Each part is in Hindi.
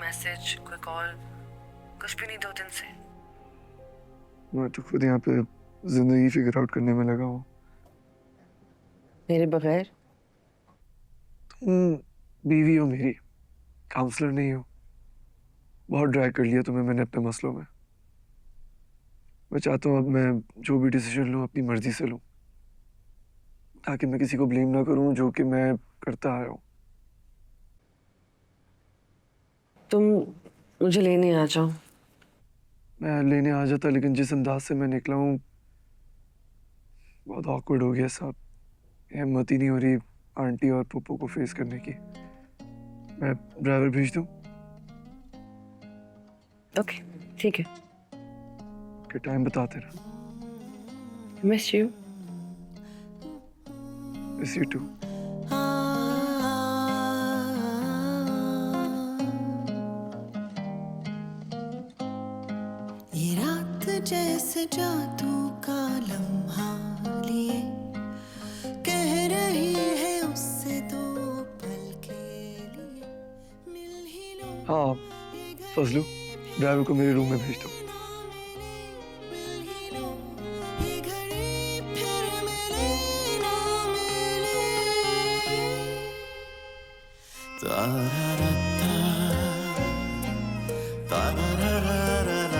मैसेज, कोई कॉल, कुछ भी नहीं 2 दिन से। मैं तो खुद यहाँ पे जिंदगी फिगर आउट करने में लगा हूँ। मेरे बगैर? तुम बीवी हो मेरी, काउंसलर नहीं हो। बहुत ड्रैग कर लिया तुम्हें मैंने अपने मसलों में। मैं चाहता हूँ अब मैं जो भी डिसीजन लूँ अपनी मर्जी से लूँ, ताकि मैं किसी को ब्लेम ना करूँ, जो कि मैं करता आया हूँ। तुम मुझे लेने आ जाओ। मैं लेने आ जाता, लेकिन जिस अंदाज से मैं निकला हूँ बहुत ऑकवर्ड हो गया साहब। हिम्मत ही नहीं हो रही आंटी और पप्पू को फेस करने की। मैं ड्राइवर भेज दूँ? ओके, ठीक है। कि टाइम बताते रहो। Miss you. Miss you too. ये रात जैसे जादू का लम्हा लिए कह रही है उससे तो पल के लिए मिल ही लो। हाँ फजलू, ड्राइवर को मेरे रूम में भेज दो। मिल ही लो, ये घड़ी फिर मिले ना मिले। ताराराता, तारारारारारारारा।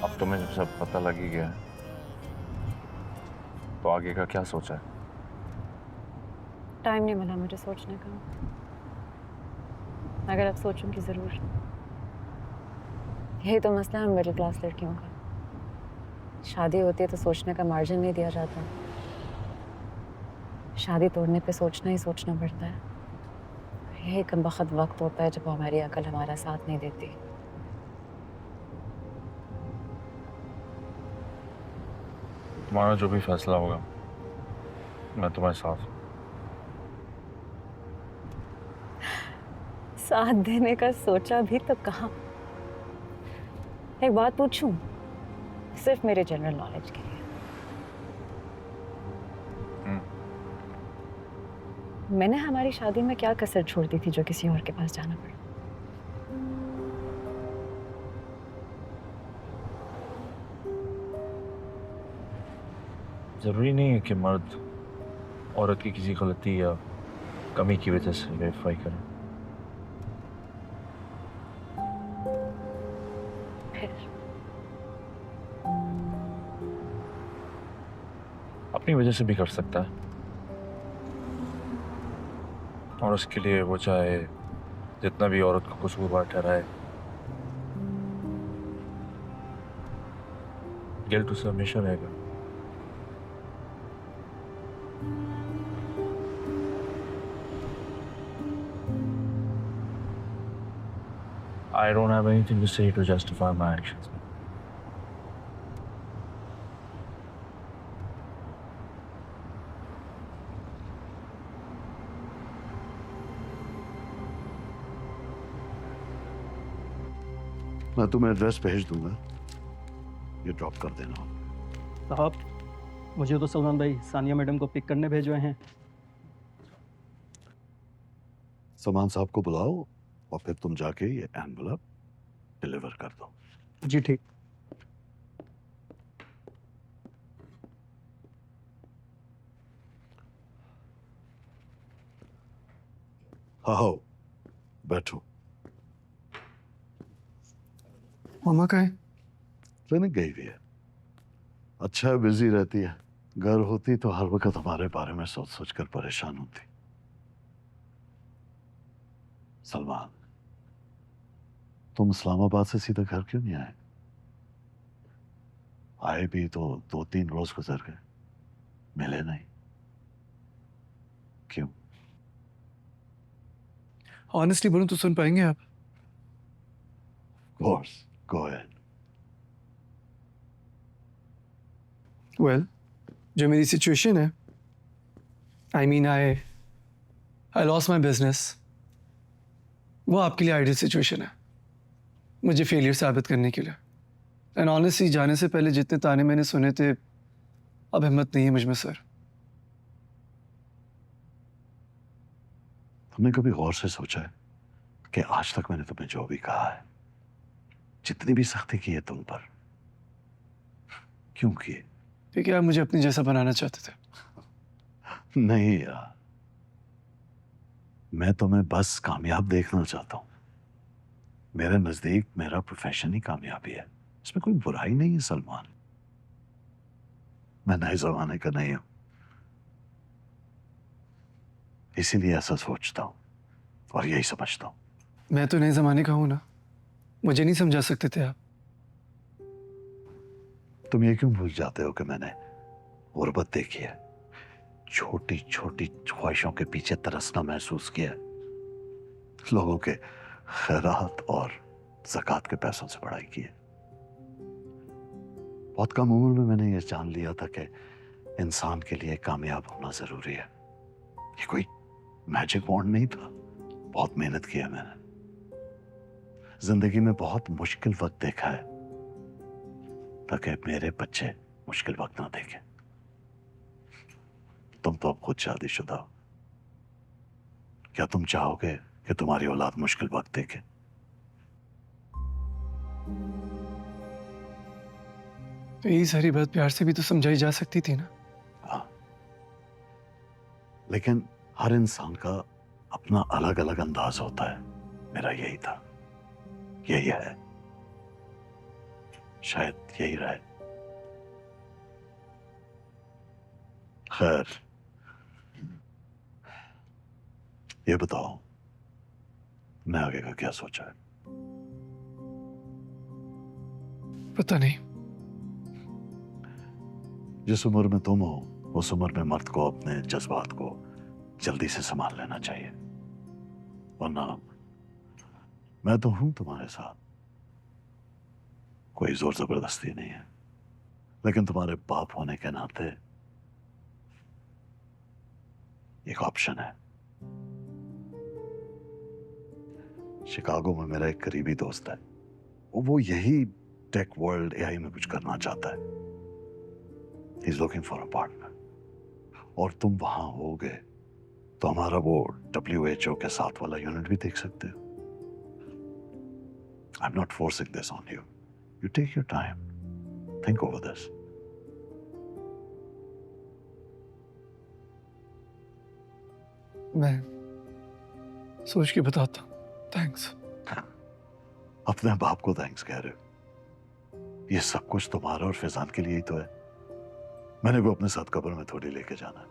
अब तुम्हें जब सब पता लग ही गया है, तो आगे का क्या सोचा है? टाइम नहीं मिला मुझे सोचने का, अगर अब सोचूंगी जरूर। यही तो मसला है मिडिल क्लास लड़कियों का। शादी होती है तो सोचने का मार्जिन नहीं दिया जाता। शादी तोड़ने पे सोचना ही सोचना पड़ता है। यही कमबख्त वक्त होता है जब हमारी अकल हमारा साथ नहीं देती। तुम्हारा जो भी फैसला होगा, मैं तुम्हारे साथ हूं। साथ देने का सोचा भी तो कहाँ। एक बात पूछूं, सिर्फ मेरे जनरल नॉलेज के लिए। मैंने हमारी शादी में क्या कसर छोड़ दी थी जो किसी और के पास जाना पड़ा? जरूरी नहीं है कि मर्द औरत की किसी गलती या कमी की वजह से वेरीफाई करें। फिर अपनी वजह से भी कर सकता है, और उसके लिए वो चाहे जितना भी औरत को कसूरवार ठहराए, गिल्ट उसे हमेशा रहेगा। I don't have anything to say to justify my actions. मैं तुम्हें एड्रेस भेज दूंगा, ये ड्रॉप कर देना। साहब, मुझे तो सलमान भाई सानिया मैडम को पिक करने भेजे हैं। सलमान साहब को बुलाओ और फिर तुम जाके ये एनवलप डिलीवर कर दो। जी ठीक। आओ बैठो। मामा का है? क्लिनिक गई हुई है। अच्छा है, बिजी रहती है। घर होती तो हर वक्त हमारे बारे में सोच सोच कर परेशान होती। सलमान, तुम इस्लामाबाद से सीधा घर क्यों नहीं आए? आए भी तो 2-3 रोज गुजर गए, मिले नहीं। क्यों? ऑनेस्टली बोलूं तो सुन पाएंगे आप? Course, go ahead. वेल, जो मेरी सिचुएशन है, आई लॉस्ट माई बिजनेस, वो आपके लिए आइडियल सिचुएशन है मुझे फेलियर साबित करने के लिए। एंड ऑनेस्टली जाने से पहले जितने ताने मैंने सुने थे अब हिम्मत नहीं है मुझ में सर। तुमने कभी गौर से सोचा है कि आज तक मैंने तुम्हें जो भी कहा है, जितनी भी सख्ती की है तुम पर, क्यों की? क्योंकि आप मुझे अपनी जैसा बनाना चाहते थे। नहीं यार, मैं तुम्हें बस कामयाब देखना चाहता हूं। मेरे नजदीक मेरा प्रोफेशन ही कामयाबी है, इसमें कोई बुराई नहीं है सलमान। मैं नए जमाने का नहीं हूं, इसीलिए ऐसा सोचता हूं और यही समझता हूं। मैं तो नए जमाने का हूं ना, मुझे नहीं समझा सकते थे आप। तुम ये क्यों भूल जाते हो कि मैंने गुर्बत देखी है, छोटी छोटी ख्वाहिशों के पीछे तरसना महसूस किया है, लोगों के खैरात और ज़कात के पैसों से पढ़ाई की है। बहुत कम उम्र में मैंने ये जान लिया था कि इंसान के लिए कामयाब होना जरूरी है। ये कोई मैजिक वॉन्ड नहीं था, बहुत मेहनत की है मैंने। जिंदगी में बहुत मुश्किल वक्त देखा है ताकि मेरे बच्चे मुश्किल वक्त ना देखें। तुम तो अब खुद शादीशुदा हो, क्या तुम चाहोगे कि तुम्हारी औलाद मुश्किल वक्त देखे? तो यही सारी बात प्यार से भी तो समझाई जा सकती थी ना। हाँ, लेकिन हर इंसान का अपना अलग अलग अंदाज होता है। मेरा यही था, यही है, शायद यही रहे। खैर, ये बताओ, मैं आगे का क्या सोचा है? पता नहीं। जिस उम्र में तुम हो, उस उम्र में मर्द को अपने जज्बात को जल्दी से संभाल लेना चाहिए, वरना मैं तो हूं तुम्हारे साथ, कोई जोर जबरदस्ती नहीं है, लेकिन तुम्हारे बाप होने के नाते एक ऑप्शन है। शिकागो में मेरा एक करीबी दोस्त है, वो यही टेक वर्ल्ड एआई में कुछ करना चाहता है। He is looking for a partner, और तुम वहां होगे तो हमारा वो WHO के साथ वाला यूनिट भी देख सकते हो। I am not forcing this on you, you take your time, think over this. मैं सोच के बताता हूँ। थैंक्स। अपने बाप को थैंक्स कह रहे हो? ये सब कुछ तुम्हारा और फैजान के लिए ही तो है। मैंने को अपने साथ कब्र में थोड़ी लेके जाना है।